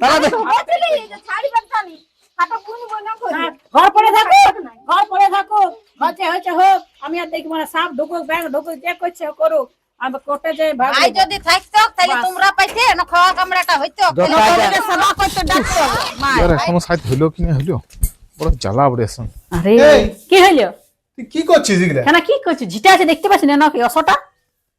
তালা দে বলছিলি যে ছাড়ি বাঁচালি কাটা বুনি বনা করি ঘর পড়ে থাকো হচ্ছে হোক আমি আর দেখি মানে সাপ ঢুকুক ব্যাগ ঢুকুক যে করছে করুক আমি কোর্টে যে ভাগ ভাই যদি থাকতো তাহলে তোমরা পাইতে না খাওয়া কামড়াটা হইতো সেবা করতে ডাক্তার यार এখনো সাইড হইলো কি না হইলো বড় জ্বালা পড়েছেন আরে এই। কি হইলো তুই কি করছিস এগুলা কেন কি করছিস ঝিটা আছে দেখতে পাচ্ছিস না নাকি অসটা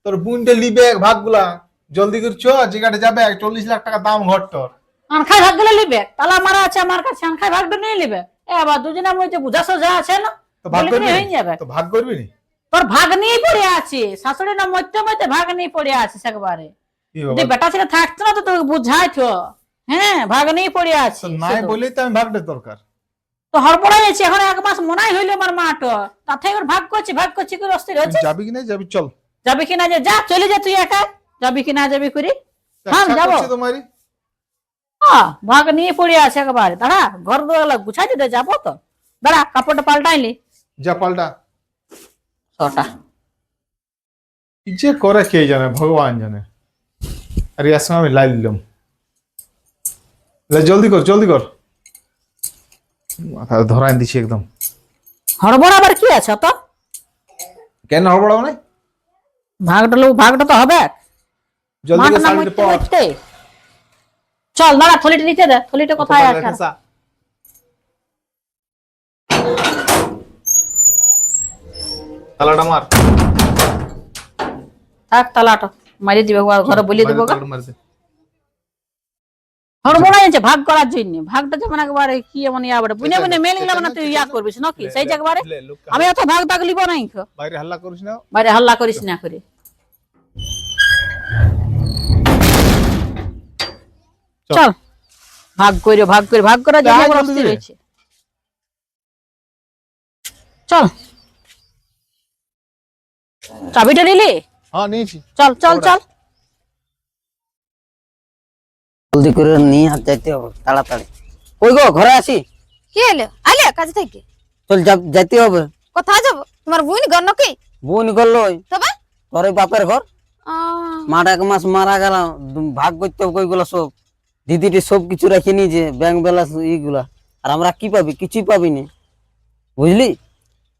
তোর বুনটা লিবে ভাগগুলা জলদি করে চ যেখানে যাবে 40 লাখ টাকা দাম ঘর তোর আনখাই ভাগ গেলে লিবে তালা মারা আছে আমার কাছে আনখাই ভাগটা নিয়ে লিবে আবার দুজনের মধ্যে বুঝা সোজা আছে না তো ভাগ বলে করবি হয়ে যাবে তো ভাগ করবি নি তোর ভাগ নিয়ে পড়ে আছে শাশুড়ি না মধ্যে ভাগ নিয়ে পড়ে আছে একবারে কি যদি বাবা বেটা ছেলে থাকতো না তো তোকে বুঝাইতো হ্যাঁ ভাগ নিয়ে পড়ে আছে তো নাই বলেই তো আমি ভাগটা দরকার তো হড়পড়া যাচ্ছে এখন 1 মাস মনাই হইলো আমার মাটো তাতে এবার ভাগ করছি করে অস্থির হচ্ছে তুই যাবি কি না যাবি চল যাবি কিনা যে যা চলে যা তুই একা যাবি কিনা যাবি করি হ্যাঁ আচ্ছা যাবো করছি তোমারই ভাগ নিয়ে পড়ে আছে একবারে দাঁড়া ঘর দোয়ালা গুছাই দিতে যাবো তো দাঁড়া কাপড়টা পাল্টাইলি যা পাল্টা 100টা কি যে করে কে জানে ভগবান জানে আরে ইয়ার সঙ্গে আমি লাই দিলাম জলদি কর মাথা ধরাই দিছি একদম হড়বড় আবার কি আছে তো কেন হড়বড়াও নাই ভাগটা তো হবে জলদি মাঠ করে না শাড়িটা মরতে পর মরতে। চল দাঁড়া থলিটা নিতে দে থলিটা কোথায় আছে আর? তালাটা মার থাক তালাটা মারি দিবে ঘরে বলিয়ে দেবো তালাটা মার দে। হড়বড় আছে ভাগ করার জন্য ভাগটা যেমন একবারে কি এমন ইয়াবারে বুনে মেল গেলে মানে তুই ইয়া করবিস নাকি সেই একবারে লে, লোককে আমি অত ভাগ টাগ লিব নাই খো বাইরে হাল্লা করিস না বাইরে হাল্লা করিস না করে চল ভাগ করা যা, যাবে জলদি করে। চল চাবিটা নিলি হ্যাঁ নিয়েছি চল জলদি করে নিয়ে হাত যাইতে হবে তাড়াতাড়ি কই গো ঘরে আসি কি হলো আলে কাজ থেকে চল যাইতে হবে কোথায় যাব তোমার বুনি গণ কি বোন গেল তবে তোর এই বাপের ঘর মাঠ 1 মাস মারা গেল ভাগ করতে হবে কইগুলো সব দিদিটি সব কিছু রেখে নিয়েছে ব্যাংক ব্যালেন্স এইগুলা আর আমরা কি পাবি কিছুই পাবি না বুঝলি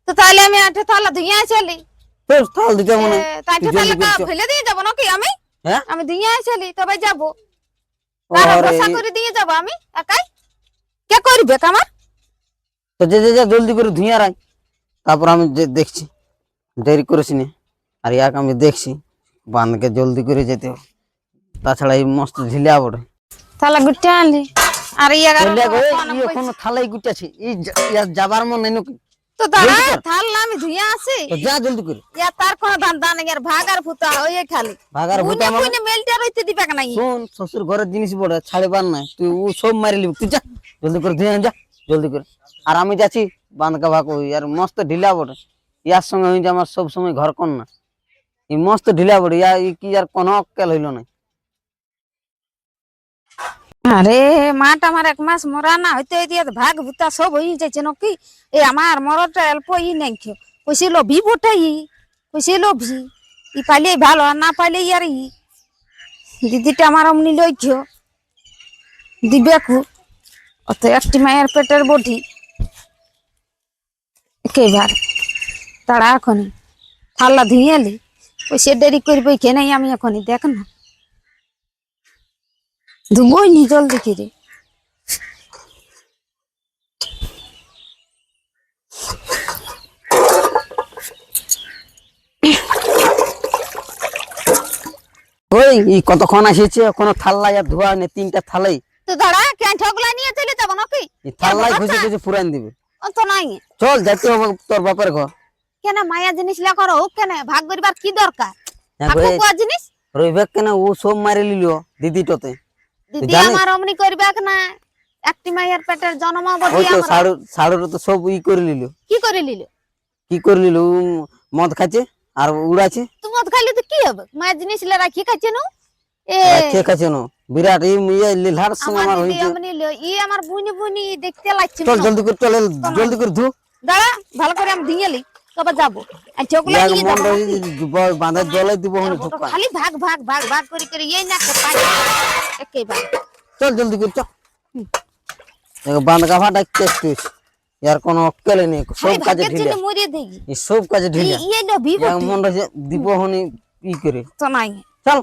তো তাহলে আমি আঠে তালা ধুইয়া চলি তোর থাল দিতে মনে তাইতে তুই জলদি তালা করে চল। ফেলে দিয়ে যাব নাকি আমি হ্যাঁ আমি ধুইয়া চলি তবে যাব ওরে, বসা করে দিয়ে যাব আমি একাই কে করবে আমার তো যে জলদি করে ধুইয়া রাখ তারপর আমি দেখছি দেরি করিস নি আর ইয়াক আমি দেখছি বান্ধকে জলদি করে যেতে হবে তাছাড়া এই মস্ত ঝিলিয়া বড় তালা গুটে আনলি আর কোনো থালাই গুটাছি এই যাবার মন নাই নাকি তো দাঁড়া জলদি কর। থাল না আমি ধুইয়া আসি তো যা জলদি করে ইয়া তার কোনো ধান্দা নেই আর ভাগার ফুটা ওই খালি ভাগার ভুতা বুনে বুনে মেলটা রইতে দিবে না শোন শ্বশুর ঘরের জিনিস বড় ছাড়িবার নাই তুই ও সব মারি লিবি তুই যা জলদি করে ধুয়ে আন, যা জলদি করে আর আমি যাচ্ছি বান্ধকা ভাগ আর মস্ত ঢিলা বড় ইয়ার সঙ্গে হইছে আমার সব সময় ঘর কর না এই মস্ত ঢিলা বড় ইয়া ই কি আর কোনো অক্কেল হইল না আরে মাটা আমার 1 মাস মরা না হইতে হইতে ভাগ ভুতা সব হয়ে যাচ্ছে নাকি এ আমার মরটা অল্প ই নাই খেয়ে কইছে লোভি বটাই কইছে লোভি ই পাইলে ভালো আর না পাইলে ইয়ার ই দিদিটা আমার অমনি লই খেও দিবেকু অত একটি মায়ের পেটের বটি একেবার তারা এখনই থাল্লা ধুয়ে এলি কইছে দেরি করবে কে নাই আমি এখনই দেখ না ধুবই নি জলদি করে ওই ই কতক্ষণ আসিছে কোনো থাল্লা আর ধোয়া নেই 3টা থালাই তো দাঁড়া কেন ঠকলা নিয়ে চলে যাবো নাকি এই থাল্লাই খুঁজে খুঁজে পুরান দিবে ও তো নাই চল যাইতে হবে তোর বাপের ঘর কেন মায়া জিনিস লা করো কেন ভাগ করিবার কি দরকার হ্যাঁ আপু গো, কোয়া জিনিস রইবেক কেন ও সব মারি লিল দিদিটাতে দিদি জানিস? আমার অমনি করিবাক না একটি মায়ের পেটের জন্ম বডি ওই তো আমার সাড়ুর তো সব ই করে লিল কি করে লিল কি করে লিল ও মদ খাচ্ছে আর উড়াছে তুমি মত খাইলে তো কি হবে মায়ের জিনিস লা রাখি খাচ্ছে না এ ঠিক আছে নো বিরাট এই ইয়ে লিলহার সঙ্গে আমার আমার দিদি হইছে অমনি ই আমার বুনি বুনি দেখতে লাগছে চল না। জলদি করে চল জলদি করে ধু দাঁড়া ভালো করে আমি দিয়ে লি তবে যাবো আর ঠকলা ইয়ার নিয়ে মন যাবো বাঁধা জলে দিব হনি ঢুকা খালি ভাগ ভাগ ভাগ ভাগ করে করে এই না পাই একেবারে চল জলদি করে চল বান্ধ গাভাটা একটু ইয়ার কোনো অক্কেলে নেই সব আমি কাজে ভাগ্যের ঢিলা জন্য মরে দেখি এই সব কাজে ঢিলা ইয়ে না বিপদ ইয়ার মন রয়েছে দিব হনি ই করে তো নাই চল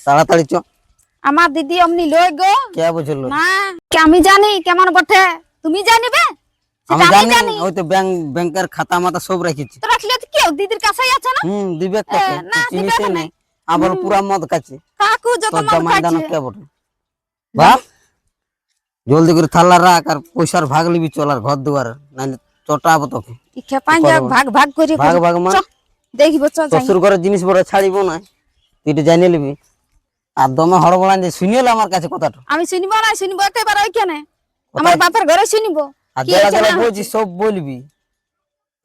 তাড়াতাড়ি চ আমার দিদি অমনি লই গো কে বুঝলো না কি আমি জানি কেমন বটে তুমি জানিবে আমি সেটা জানি ওই তো ব্যাংকের খাতা মাতা সব রেখেছি তো রাখলে তো কেউ দিদির কাছেই আছে না দিবে কাছে না, তুই চিনিস দিবে নাই আবার পুরা মদ কাছে কাকু যত তোর মন জামাই দানো খাচ্ছে কে বটে বাপ জলদি করে থালা রাখ আর পয়সার ভাগ লিবি চল আর ঘর দুয়ার নাইলে চটাবো তোকে ইখে পাঞ্জা ভাগ ভাগ করে ভাগ ভাগ মানে দেখিব চ যাই শ্বশুর ঘরের জিনিস বড় ছাড়িব না তুই এটা জানিয়ে নিবি আর দমে হড়বড়ান যে শুনিয়ে আমার কাছে কথাটা আমি শুনিব না শুনিব একেবারে ওইখানে আমার বাপের ঘরে শুনিব আর কি যারা হয়েছে যারা না বলছি সব বলবি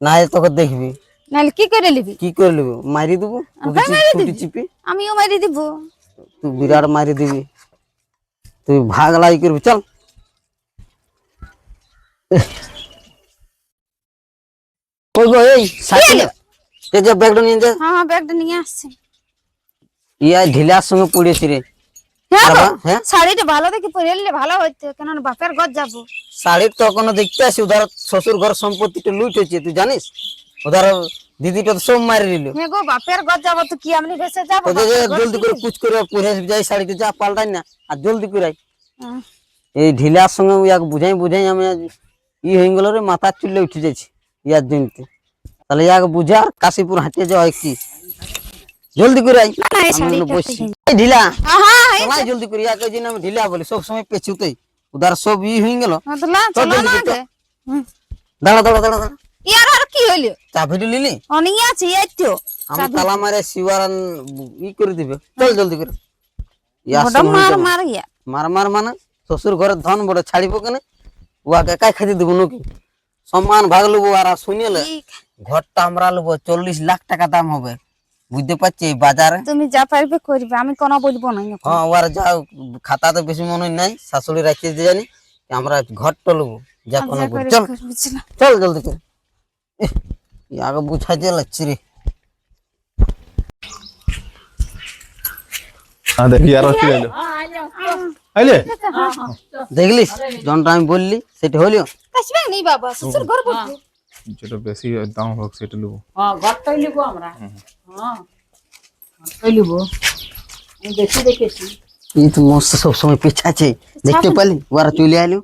না হলে তোকে দেখবি নাহলে কি করে নিবি কি করে নেবো মারি দেবো টুটি চিপি আমিও মারি দিব তুই বিরাট মারি দিবি তুই ভাগ লাই করবি চল ওই গো এই সাইকেল এই যে ব্যাগটা নিয়ে যা হ্যাঁ ব্যাগটা নিয়ে আসছি ইয়া ঢিলার সঙ্গে পড়েছি রে হ্যাঁ আর গো, বা, হ্যাঁ শাড়িটা ভালো দেখে পরে এলে ভালো হইতো কেন বাপের ঘর যাবো শাড়ির তো এখনো দেখতে আসি উধার শ্বশুর ঘর সম্পত্তিটা লুট হয়েছে তুই জানিস উধার দিদিটা তো সব মারি দিল হ্যাঁ গো বাপের ঘর যাবো তো কি আমি বেসে যাবো তোদের বাপের ঘর জলদি কি? করে কুচ করে পরে যাই শাড়িটা যা পাল্টাই না আর জলদি করে আয়। হ্যাঁ। এই ঢিলার সঙ্গে ইয়াকে বুঝাই বুঝাই আমি আজ ই হয়ে গেল রে মাথার চুলে উঠে যাচ্ছি ইয়ার জমিতে তাহলে ইয়াকে বুঝা আর কাশীপুর হাঁটিয়ে যাওয়া কি জলদি করে আই না, এই আমি শাড়িটা বসছি পরে এই ঢিলা হ্যাঁ হ্যাঁ চলাই জলদি করে ইয়াকে যে আমি ঢিলা বলি সব সময় পেছুতেই উধার সব ই হয়ে গেল মতলা চল চলো জলদি না করে গে দাঁড়া দাঁড়া দাঁড়া দাঁড়া ইয়ার আর কি হইলো চাবিটা লিলি অনেক আছে এই তো আমি তালা মারে শিওয়ার ই করে দিবে চল জলদি করে ইয়ার বড় সঙ্গে মার যাবো। মার ইয়া মার মার মানে শ্বশুর ঘরের ধন বড় ছাড়িব কেন উহাকে একাই খাইতে দেবো নাকি সম্মান ভাগ লুবো আর শুনিলে ঠিক। ঘরটা আমরা লুবো 40 লাখ টাকা দাম হবে বুঝতে পারছি এই বাজারে তুমি যা পারবে করবে আমি কোনো বলবো না এখন। হ্যাঁ ওর যা খাতাতে বেশি মনে নাই শাশুড়ি রাখিয়ে দিয়ে জানি আমরা ঘরটা লুবো যা কোনো যা বল। করে চল করবি না। চল জলদি করে এহ, ই আগে বুঝাইতে লাগছি রে দেখি আর কি এলো হ্যাঁ আইলো আইলে হ্যাঁ হ্যাঁ দেখলিস যনটা আমি বললি সেটা হলিও আসবে নেই বাবা শ্বশুর ঘর বলবো যেটা বেশি দাম হোক সেটা নেবো হ্যাঁ ঘরটাই লিবো আমরা হ্যাঁ ঘরটাই লিবো আমি দেখেছি এই তো মস্ত সবসময় পিছাছে দেখতে পালি ওরা চলে আইলো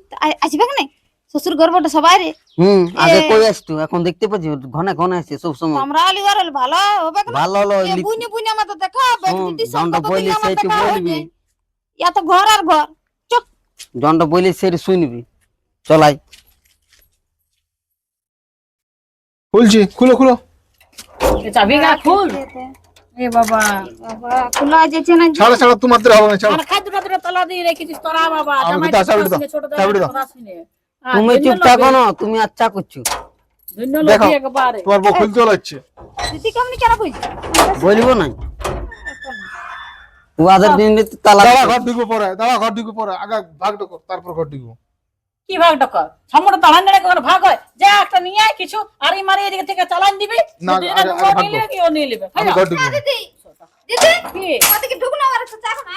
আসবে না শ্বশুর ঘর বটে সবাই রে আগে কই আসতো এখন দেখতে পাচ্ছি ঘনে ঘনে আসছে সব সময় আমরা আলি আর ভালো হবে না ভালো হলো ওই লিখ- বুনি বুনি আমাদের দেখা হবে হুম, দিদি জনটা সব বললি আমার সেইটু দেখা বলবি। হবে ইয়া তো ঘর আর ঘর চুপ জনটা বলি সেটা শুনবি চলাই খুলছি খুলো খুলো চাবি গা খুল এ বাবা বাবা খোলা যাচ্ছে না ছাড়ো ছাড়ো তোমার দ্বারা হবে না ছাড়ো আর খাদ্য খাদ্য তলা দিয়ে রেখেছিস তোরা বাবা আমি জামাই তো চাবি দাও, ছোট চাবি দাও। কথা শুনে তুমি চুপ থাকো না তুমি আচ্ছা করছো ধন্য দেখো। লোক একবারে তোমার বউ খুলতে লাগছে দিদি কেমনি কেন বুঝ বলবো না ওদের দিন তালা দাঁড়া ঘর ঢুকবো পরে দাঁড়া ঘর ঢুকবো পরে আগে ভাগ ঢুকো তারপর ঘর ঢুকবো কি ভাগ টাকা সামনে তালান দেড়ে কোন ভাগ হয় যা একটা নিয়ে আয় কিছু আরি মারি এদিকে থেকে চালান দিবি না, দুদিনে আগে- দুটো আগে ভাগ নিলে কর। কি ও নিয়ে নেবে আমি ঘর ঢুকবো দিদি দিদি কি ওদিকে ঢুক না আর তো চাকো না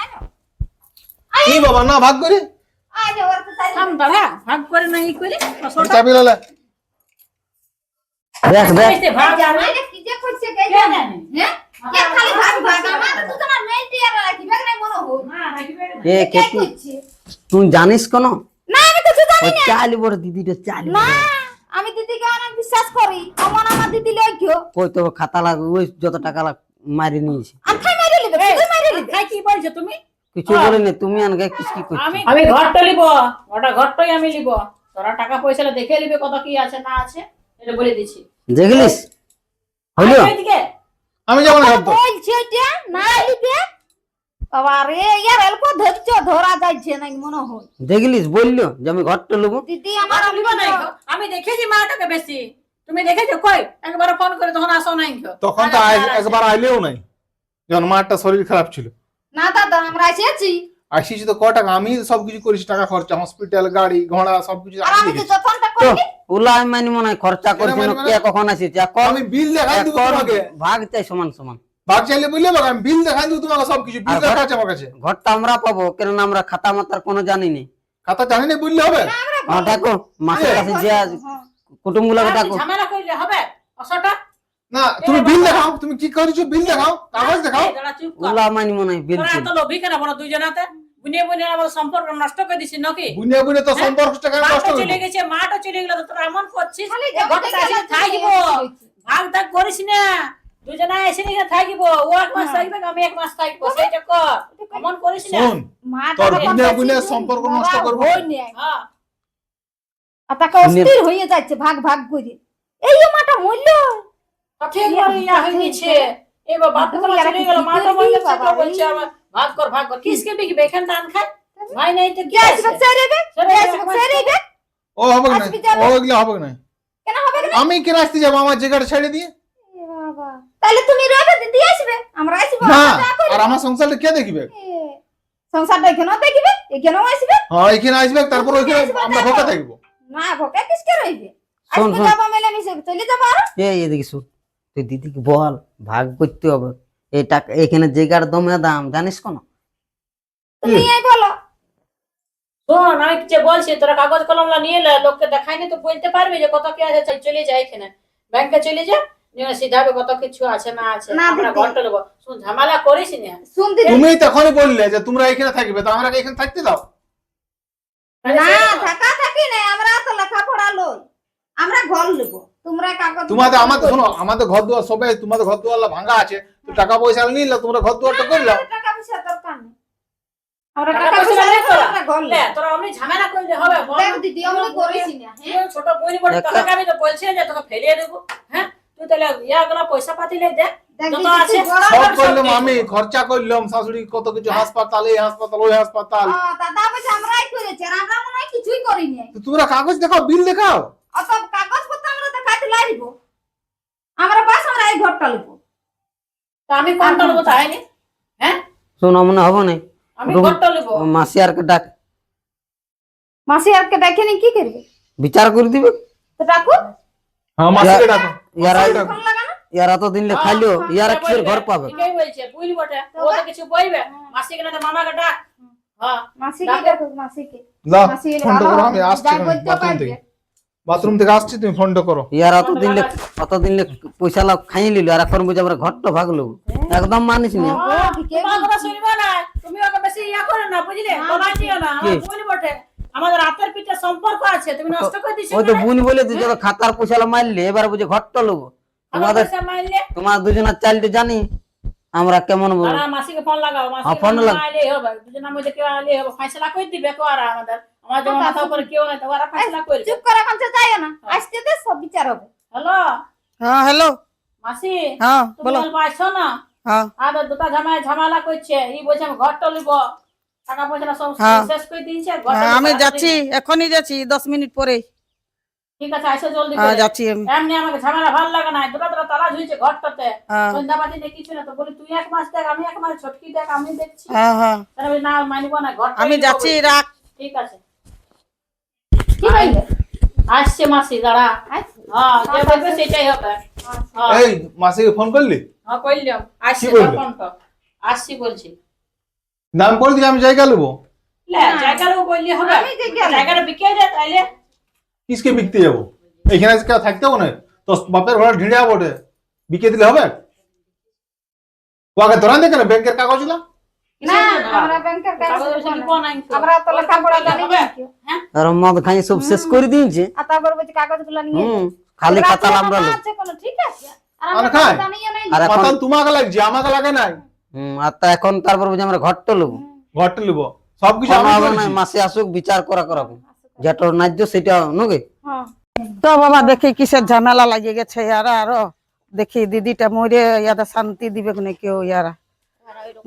এই বাবা না ভাগ করি আয় যা ওর তো চাই থাম দাঁড়া ভাগ করে না ই করে ছোট চাবি লালে দেখ দেখ ভাগ যাবে আরে কি যে করছে কে কে জানে জানে? হ্যাঁ কে খালি ভাগ ভাগ আমার তো না মেলটি আর রাখিবে না মনে হয় না রাখবে না এ কে কেতি করছে তুই জানিস কোন না আমি তো জানি ওই চালি বড় দিদিটা চালি না আমি দিদিকে অনেক বিশ্বাস করি আমার দিদি লইছো কই তো খাতা লাগ ওই যত টাকা লাগ মারি নিয়েছে আর খাই মেরে লিবে তুই মেরে লিবে খাই কি বলছো তুমি কিছু বলিনি তুমি আনগে কি করছো আমি ঘরটা লিব ওটা ঘরটাই আমি লিব তোরা টাকা পয়সা দেখে নিবে কত কি আছে না আছে এটা বলে দিছি দেখলিস হইলো এদিকে আমি যাবো না শব্দ বলছে এটা না লিবে বাবা রে ইয়ার অল্প ধৈর্য ধরা যাচ্ছে না মনে হয় দেখলিস বললো যে আমি ঘরটা লুবো দিদি আমার আমার লিব নাই গো। আমি দেখেছি মাটাকে বেশি তুমি দেখেছো কই একবার ফোন করে তখন আসো নাই গো। তখন তো একবার আইলেও নাই যখন মারটা শরীর খারাপ ছিল না দাদা আমরা এসেছি আসিছি তো ক টাকা আমি সবকিছু করেছি টাকা খরচা হসপিটাল গাড়ি ঘোড়া সবকিছু আর আমি আমি তো দেখেছি। যতনটা তো করি ওলা আমি মানি মনে হয় খরচা করছি মানে না কে কখন আসিছে আমি বিল দেখাই দিব তোমাকে ভাগ চাই সমান সমান ভাগ চাইলে বললে হবে, আমি বিল দেখাই দেবো তোমাকে সবকিছু, বিল আর দেখা আছে আমার কাছে। ঘরটা আমরা পাবো, কেননা আমরা খাতা মাতার কোনো জানি নি। খাতা জানি না বললে হবে? হ্যাঁ ডাকো, মাসের কাছে যে কুটুম গুলাকে আর ডাকো। ঝামেলা করলে হবে অসটা? না তুমি বিল দেখাও, তুমি কি করেছো বিল দেখাও, কাগজ দেখাও। দাঁড়া চুপ কর। ওগুলা মানিব নাই তোরা বিলকুল। এত লোভী কেন বলো দুইজনাতে? বুনিয়ে বুনিয়ে আমার সম্পর্ক নষ্ট করে দিছিস নাকি? বুনে বুনে তো সম্পর্কটা নষ্ট বাপও হয়ে চলে গেল। গেছে, মাটা চলে গেল, তো তোরা এমন করছিস। খালি এ ঘরটা এসে থাকবো, ভাগ ভাগ করিস না। দুজনা এসে নিয়ে থাকবো, ও এক মাস থাকবে, আমি এক মাস থাকবো, সেইটা কর। এমন করিস না। শোন, তোর বুনে বুনে সম্পর্ক নষ্ট করবো। হ্যাঁ, আর তাকে অস্থির হয়ে যাচ্ছে ভাগ ভাগ করে। এই মাটা মূল্য ঠিক করে ইয়া হয়ে গেছে। এবার বাপ তো চলে গেল, মাটা বললে সেটা বলছে আমার ভাগ কর ভাগ কর। কিসকে বিকবে এখান টান খায়? ভাই নাই তো কি আছে? ও হবে না, ও এগুলো হবে না। কেন হবে না? আমি কেন আসতে যাবো আমার জায়গাটা ছেড়ে দিয়ে? বাবা তাহলে তুমি রবে দিদি আসবে, আমরা আসব না, আর আমার সংসারটা কে দেখবে? সংসারটা এখানেও দেখবে, এখানেও আসবে। হ্যাঁ এখানে আসবে, তারপর ওইখানে আমরা ভোকা থাকবো। না ভোকা কিসকে রইবে? শোন, আসবে শোন। যাবো মেলে মিশে চলে যাবো। আর এই এদিকে শুন, তুই দিদিকে বল ভাগ করতে হবে। এই টাকা এখানে জায়গার দমে দাম জানিস কোন? তুমি এই বলো। শোন, আমি যে বলছি তোরা কাগজ কলমলা নিয়ে এলে, লোককে দেখাইনি তো বলতে পারবি যে কত কি আছে। চলে যায় এখানে ব্যাংকে চলে যা, নিয়ে সিধাবে কত কিছু আছে না আছে। না আমরা দিদি। ঘরটা নেবো। শুন, ঝামেলা করিস না। শুন দিদি, তুমি তখনই বললে যে তোমরা এখানে থাকবে, তো আমরা এখানে থাকতে দাও। না থাকা থাকি না, আমরা তো লেখাপড়া লই, আমরা ঘর নেব। তোমরা কাগজ তোমাদের আমাদের শোনো, আমাদের ঘর দুয়ার সবাই, তোমাদের ঘর দুয়ার ভাঙা আছে, তো টাকা পয়সা নিলে তোমরা ঘর দুয়ারটা করলে। টাকা পয়সা দরকার নেই, আমরা টাকা টাকা পয়সা পয়সা নেই নেই, তোরা? আমরা ঘর লে, নেব। তোরা অমনি ঝামেলা করলে হবে? বল দেখ না। দিদি আমরা করেছি না, হ্যাঁ তুই ছোট বই বড় তোকে আমি তো বলছি যে তোকে ফেলিয়ে দেবো। হ্যাঁ, তুই তাহলে ইয়া গুলো পয়সা পাতি লে দে। দেখ যত দিদি আছে তুই বড় সব সব করলাম দিয়ে আমি, দেবো। খরচা করলাম, শাশুড়ি কত কিছু, হাসপাতাল এই হাসপাতাল ওই হাসপাতাল। দাদা বলছে আমরাই করেছি, আর আমরা মনে হয় কিছুই করিনি। তো তোমরা কাগজ দেখাও, বিল দেখাও। অত কাগজ পত্র আমরা দেখাইতে লাগব, আমরা বাস আমরা এই ঘরটা নেব। তা আমি কোনটা নেবো তাই নি? হ্যাঁ, শোন মনে হবে না, আমি রুম- ঘরটা নেবো। মাসি আর ডাক, মাসি আরকে দেখেনি কি করবে? বিচার করে দিবে। তো ডাকো, হ্যাঁ মাসিকে ডাকো। ইয়ারা ফোন লাগানো। ইয়ারা তো দিনলে খাইলো, ইয়ারা কিসের ঘর পাবে? ঠিকই বলছে, বুঝলি বটে। ও তো কিছু বলবে, মাসিকে না তো মামাকে ডাক। হ্যাঁ, মাসিকে ডাকো, মাসিকে। দাও মাসি এলে ফোনটা ভালো করো, হবে, আমি আসছি যা এখন বলতে বাথরুম পারবে। থেকে। বাথরুম থেকে আসছি, তুমি ফোনটা করো। ইয়ারা তো দিনলে কত দিনলে পয়সা লাভ খাই লিলো, আর এখন বুঝে আমরা ঘরটা ভাগলো। একদম মানিস না। ঠিকই তোমার কথা শুনবো না। তুমি ওকে বেশি ইয়া করো না, বুঝলে? বলাই দিও না। কি? বুঝলি বটে, আমাদের হাতের পিঠে সম্পর্ক আছে, তুমি নষ্ট করে দিছো। ওই তো বুনি বলে তুই যত খাতার পয়সা মারলে, এবার বুঝে ঘরটা লোবো। তোমাদের মারলে তোমার দুজনের চালটা জানি আমরা কেমন বলবো। তারা মাসিকে ফোন লাগাও, হ্যাঁ, মাসিকে ফোন ফোন লাগাও। লাগাইলেই হবে। দুজনের মধ্যে কেউ আইলেই হবে, ফয়সালা করে দিবে কেউ। আর আমাদের যেমন মাথা উপরে কেউ নাই, তো ওরা ফয়সালা করবে। চুপ করে এখন তো যাইও না, আসতে দে সব বিচার হবে। হ্যালো হ্যাঁ হ্যালো, মাসি, হ্যাঁ তুমি বলো। অল্প আসছো না? হ্যাঁ আর দুটা ঝামেলা করছে। এই বলছে আমি ঘরটা নিব, টাকা পয়সা সব হ্যাঁ। শেষ করে দিয়েছে। হ্যাঁ, আমি যাচ্ছি, এখনই যাচ্ছি, 10 মিনিট পরে। ঠিক আছে, আসো জলদি হ্যাঁ করে। যাচ্ছি আমি। এমনি আমাকে ঝামেলা ভালো লাগে না। দুটা তালা ঝুলছে ঘরটাতে, হ্যাঁ সন্ধ্যাবাতি নেই কিছু না। তো বলি তুই এক মাস দেখ, আমি এক মাস, ছটকি দেখ, আমি দেখছি। হ্যাঁ হ্যাঁ তাহলে বলি না মানিব না, ঘর আমি যাচ্ছি, রাখ। ঠিক আছে। কি হইলো? আসছে মাসি, দাঁড়া। আসছে। হ্যাঁ, যে বলবে সেটাই হবে। হ্যাঁ, এই মাসিকে ফোন করলি? হ্যাঁ করলাম। আসছে কি বলবে? ফোনটা আসছি বলছি। নাম করে দিকে আমি জায়গা নেবো। লে, জায়গাটাও বললে হবে? আমি জায়গা নেবো। জায়গাটা বিকে দে তাইলে। কিসকে বিকতে যাবো? এখানে কেউ থাকতে হবে না, তো বাপের ঘরে ঢিঁড়া বটে, বিকে দিলে হবে? ওকে ধরান দেখে না ব্যাংকের কাগজ না। না আমরা ব্যাংকের কাগজ কাগজ দেব নিব না। না কিন্তু। আমরা তো লেখাপড়া জানি না। হ্যাঁ, আর মদ খাই সব শেষ করে দিয়েছে। আর তারপর বলছে কাগজগুলো নিয়ে হুম, খালি খাতা আমরা লোক। আছে কোনো ঠিক আছে। আর আর আমরা খায়? জানিও না। আর এখন মাতাল তোমাকে লাগছে, আমাকে লাগে নাই। আর তা এখন তারপর বুঝে আমরা ঘরটা লোবো। ঘরটা নেবো, সবকিছু কোনো আমি হবে করেছি। না, মাসে আসুক বিচার করাবো। যেটা ন্যায্য সেটা নগে। হ্যাঁ তো বাবা দেখি কিসের ঝামেলা লাগে গেছে ইয়ারা। আরো দেখি দিদিটা মরে ইয়ারা শান্তি দিবে না কেউ, ইয়ারা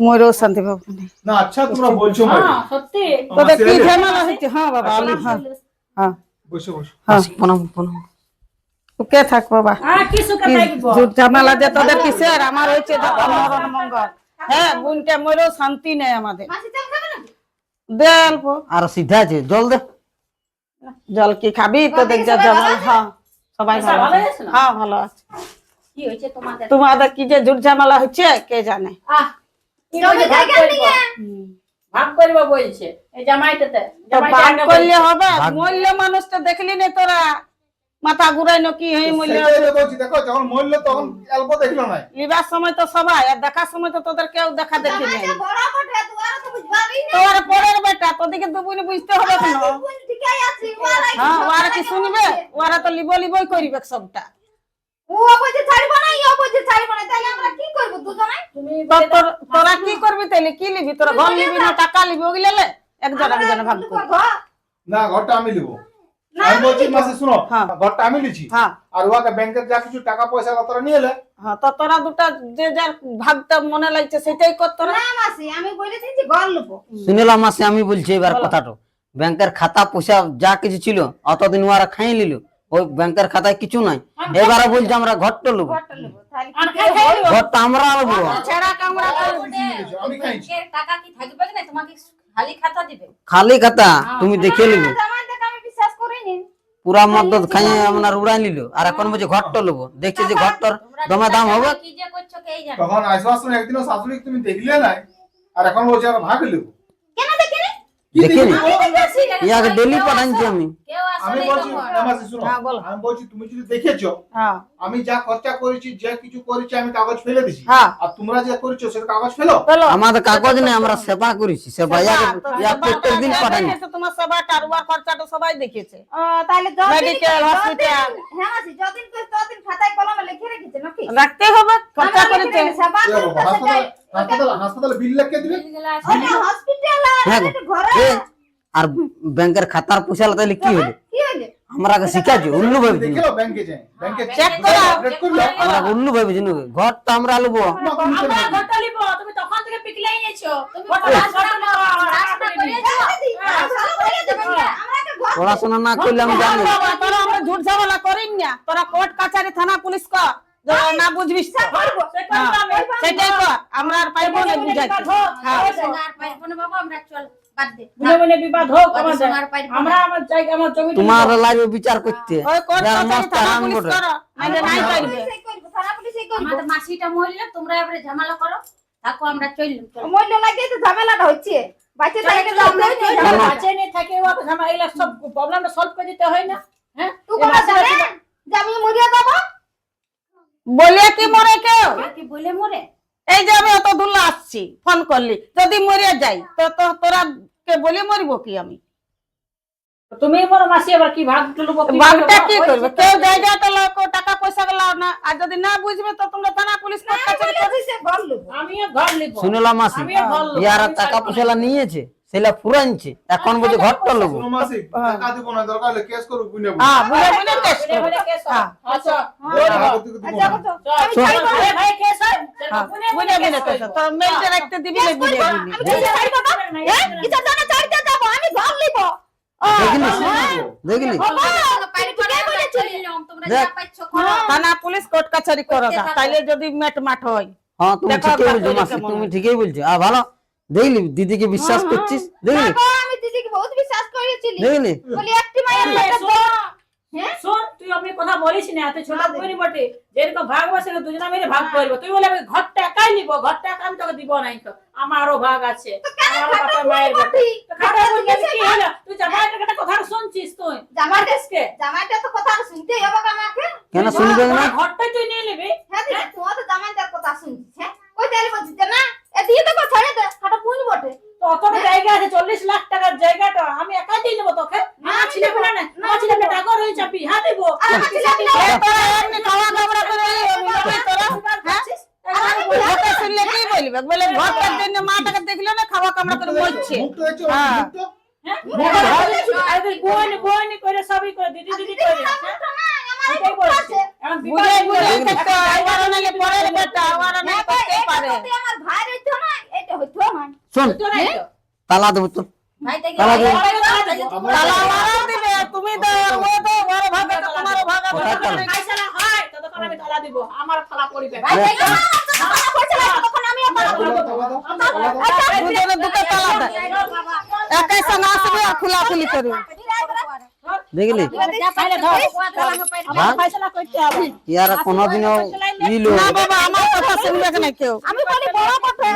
মরেও শান্তি পাবো না। না আচ্ছা তোমরা বলছো ভাই। হ্যাঁ, সত্যি। তোদের কি মাসি ঝামেলা হচ্ছে? হ্যাঁ বাবা আমি, হ্যাঁ হ্যাঁ বসো বসো। হ্যাঁ প্রণাম প্রণাম। কে থাক বাবা, হ্যাঁ, কি সুখে কি থাকবো। ঝামেলা যে তোদের কিসের? আমার হয়েছে মরণ মঙ্গল। হ্যাঁ বোনকে মরেও শান্তি নেই আমাদের। মাসি চাল খাবে না? দে অল্প আর সিধা আছে, জল দে। জল কি খাবি? তোদের যা ঝামেলা। হ্যাঁ সবাই আচ্ছা, ভালো ভালো আছে। আছে না? হ্যাঁ ভালো আছে। কি হয়েছে তোমাদের? তোমাদের কি যে ঝুট ঝামেলা হচ্ছে কে জানে। আহ কি বলছে ভাগ করবো? ভাগ করবো বলছে এই জামাইটাতে। তো ভাগ করলে হবে, ভাগ- মূল্য মানুষটা দেখলি না তোরা, মাথা ঘুরাই কি হয়ে মূল্য সেটাই তো বলছি, দেখো যখন মরলো তখন অল্প দেখলো না। লিবার সময় তো সবাই, আর দেখার সময় তো তোদের কেউ দেখা দেখি নেই। তোর পরের বেটা তোদেরকে তো বুঝতে হবে কেন? হ্যাঁ, ওরা কি শুনবে? ওরা তো লিবো লিবই করিবে সবটা। তুমি তো তোরা কি করবি তাইলে? কি লিবি তোরা? ঘর লিবি না টাকা লিবি? ওগুলো লে একজন একজনে ভাগ করবি। না, ঘরটা আমি লিবো। আমি বলছি মাসি শুনো, হ্যাঁ। ঘরটা আমি লিছি, হ্যাঁ আর ওকে ব্যাংকের যা কিছু টাকা পয়সা তোরা নিয়ে এলে। হ্যাঁ, তো তোরা দুটা যে যার ভাগটা মনে লাগছে সেটাই কর তোরা। শুনিলাম মাসে, আমি বলছি এবার কথাটা, ব্যাংকের খাতা পয়সা যা কিছু ছিল অতদিন ওরা খাই নিল, ওই ব্যাংকের খাতায় কিছু নাই। এবারে বলছে আমরা ঘরটা নেবো, আর খাই খাই দিবো। ঘরটা আমরা নেবো। ছেড়া কামড়া আমি খাইছি। টাকা কি থাকবে না? তোমাকে খালি খাতা দিবে। খালি খাতা তুমি দেখে নিবে, পুরা মদত খাইয়ে আপনার উড়াই নিল, আর এখন বলছে ঘরটা নেবো। দেখছে যে ঘরটার দমে দাম হবে। কি যে করছো কে জানে। তখন আইসবাসন একদিনও শাশুড়ি তুমি দেখলে নাই, আর এখন বলছে আমরা ভাগ লিবো। দেখিনি ইয়াকে ডেলি পাঠাচ্ছি আমি। কেউ আমি আসলে বলছি না মাসি শুনো, হ্যাঁ, বলো। আমি বলছি তুমি যদি দেখেছো হ্যাঁ আমি যা খরচা করেছি, যে কিছু করেছি আমি কাগজ ফেলে দিছি, হ্যাঁ আর তোমরা যে করেছো সেটা কাগজ ফেলো। বলো। আমাদের কাগজ নেই, আমরা সেবা করেছি। সেবা ইয়া প্রত্যেক দিন পাঠাই। তোমার সবাই টারুয়ার খরচাটা সবাই দেখেছে। তাহলে মেডিকেল হসপিটাল হ্যাঁ মাসি যতদিন কই ততদিন খাতায় কলমে লিখে রেখেছে নাকি? রাখতে হবে, খরচা করেছে। হাসপাতালে বিল লিখে দিবে। হসপিটাল হ্যাঁ গো। ঘরে এ, আর ব্যাংকের খাতার পয়সা তাহলে কি হলো? কি হইলো? আমরা শিখাচ্ছি উল্লু ভেবেছি, দেখলো ব্যাংকে যাই, ব্যাংকে চেক করো। আপডেট করলো। আমরা উল্লু ভেবেছি না, ঘরটা আমরা নেবো। আমরা ঘরটা নিব। তুমি তখন থেকে পিকলাই নিয়েছো। তুমি পড়াশোনা করিয়েছো। পড়াশোনা না করলে আমি জানি। তোরা আমরা ঝুট ঝামেলা করিন না, তোরা কোর্ট কাছারি থানা পুলিশ কর, যারা না বুঝবিস তো। হ্যাঁ, সেটাই কর, আমরা আর পাইবো না বুঝাইতে। হ্যাঁ মনে মনে বিবাদ হোক আমাদের। আমরা আমার জায়গা আমার জমি তোমার লাগবে বিচার করতে, ওই কোর্ট যারা কাছারি মস্ত থানা আরাম পুলিশ করে। কর, নাইলে নাই পাইবে। থানা পুলিশে করব। আমাদের মাসিটা মরলে তোমরা এবারে ঝামেলা করো, থাকো আমরা চললাম। মূল্য লাগিয়ে তো ঝামেলাটা হচ্ছে। বাচ্চা থাকে তো আমরা বাঁচে নেই থাকে ও ঝামেলা, এগুলা সব প্রবলেমটা সলভ করে দিতে হয় না? হ্যাঁ তুই কোন জানে যে আমি মরিয়া যাব? বলে কি মরে কেউ? কি বলে মরে? এই যে আমি অত দূর আসছি, ফোন করলি, যদি মরে যাই তো তোরা কে বলে মরিব কি আমি? তুমি বলো মাসি এবার কি ভাগ তুলবো? বাঘটা কি করবে? কেউ জায়গাটা লোক টাকা পয়সা গুলো না, আর যদি না বুঝবে তো তোমরা থানা পুলিশ কোর্ট কাছারি কর। আমিও ঘর নিব। শুনলাম মাসি, আমিও ঘর নেবো। ইয়ারা টাকা পয়সা নিয়েছে, সেটা ফুরাইছে, এখন বলছে ঘরটা নেবো। কোনো মাসি টাকা দিব না, দরকার হলে কেস করব বুঝে বুঝে। হ্যাঁ, বুঝে বুঝে টেস্ট বলে বলে কেস হয়। হ্যাঁ। আচ্ছা শোন। ভাই ভাই কেস হয়। বুঝে বুঝে টেস্ট তোর মেলতে রাখতে দিবি না বুঝে বুঝে। দেখলি থানা পুলিশ কোর্ট কাছারি করো না, তাইলে যদি মেট মাঠ হয়। হ্যাঁ তুমি দেখো ঠিকই আপনার বলছো মাসি, কেমন তুমি হয়। ঠিকই বলছো। আর ভালো দেখলি দিদিকে বিশ্বাস করছিস, দেখলি আমি দিদিকে বহুত বিশ্বাস করেছিলি। দেখলি বলি একটি মায়ের হ্যাঁ শোন, তুই আপনি কথা বলিস না, তুই ছোট বোনই বটে, যেরকম ভাগ বসে দুজনা মিলে ভাগ করবো। তুই বলে আমি ঘরটা একাই নিবো, ঘরটা একা আমি তোকে দিব নাই তো, আমারও ভাগ আছে, আমারও বাপা মায়ের বটে। তো খাটা বলবি কি হলো? তুই জামাইটার একটা কথা শুনছিস তুই? জামাইকে জামাইটা তো কথা শুনতেই হবে আমাকে। কেন শুনবে না? ঘরটাই তুই নিয়ে নিবি। হ্যাঁ দিদি তুই তো জামাইটার কথা শুনছিস। হ্যাঁ ওই তাহলে বলছিস যে না এ দিয়ে তো ছাড়ে দে, খাটা পুনি বটে। তো অত জায়গা আছে, 40 লাখ টাকার জায়গাটা আমি একাই দিয়ে নেবো তোকে। আমার ছেলে পেলে না, আমার ছেলে পেলে টাকা রয়েছে বিহা দেবো। তোরা এমনি খাওয়া দাওয়া করে তোরা কথা শুনলে কি বলবে? বলে ঘরটার জন্য মাটাকে দেখলে না খাওয়া কামড়া করে মরছে। মুখটা দেখছো? হ্যাঁ। মুখটা? আর তুই বোন করে সবই করে দিদি দিদি করে। এটাই বলছি। এখন বুঝে বুঝে বিবাদ থাকতে আবার নালে পরের বেটা আবার না করতে পারে। তুই আমার ভাই হইতো না, এটা হইতো না। শোন, তো নাই তো। তালা দেবো তো। ভাইটাকে তালা দে। তালা মারা দিবে, তুমি তো ও তো বড় ভাগে তো তোমারও ভাগ আছে। কোথায় তালা? পয়সা হয় ততক্ষণ আমি তালা দিব, আমার খালা পড়িবে। তখন আমি তালা দাও, তালা দাও। দুজনে দুটো তালা দেয়, একাই সঙ্গে আসবে আর খোলাখুলি করবে। দেখলি তাহলে ধর আমার ফয়সালা করতে হবে ইয়ারা কোনোদিনও ইলো না বাবা আমার কথা শুনবে না কেউ আমি বলি বড় কথা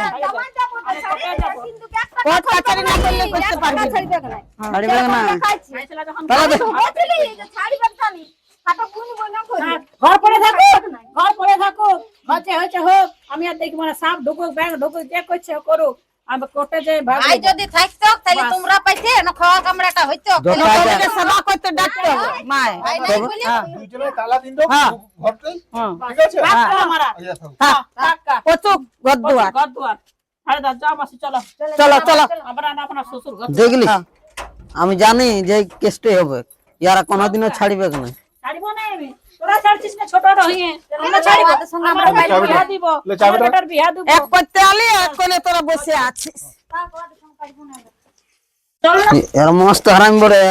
কোর্ট কাছারি না করলে করতে পারবি না। ছাড়িবে না ছাড়িবে না ফয়সালা যখন তাহলে ছাড়িবে জানি হাতে কোন বনা করি ঘর পড়ে থাকো ঘর পড়ে থাকো হচ্ছে হচ্ছে হোক আমি আর দেখি মানে সাপ ঢুকুক ব্যাগ ঢুকুক যে করছে করো আমি কোর্টে যে ভাগ ভাই যদি থাকতো তাহলে তোমরা পাইতে না খাওয়া কামড়াটা হইতো লোককে সেবা করতে ডাকতে হবে মায় ভাই নাই বলি দুজনে তালা দিন দাও হ্যাঁ। ঘরটাই হ্যাঁ ঠিক আছে আমারা আইয়া থাকো হ্যাঁ টাকা কচুক গদ্দুয়ার ঘর দুয়ার আরে দা যাও মাসি চলো চলো চলো আমরা না আপনার শ্বশুর ঘর দেখলি আমি জানি যে কেসটাই হবে ইয়ারা কোনোদিনও ছাড়িবে না ছাড়িব না আমি তোরা ছাড়ছিস না ছোট হইয়ে আমরা ছাড়িব আমরা বাইরে বিয়া দিব লে চাবিটা। আমার বিয়া দিব এক করতে আলি এক কোণে তোরা বসে আছিস চল না এর মস্ত হারামি বড়ে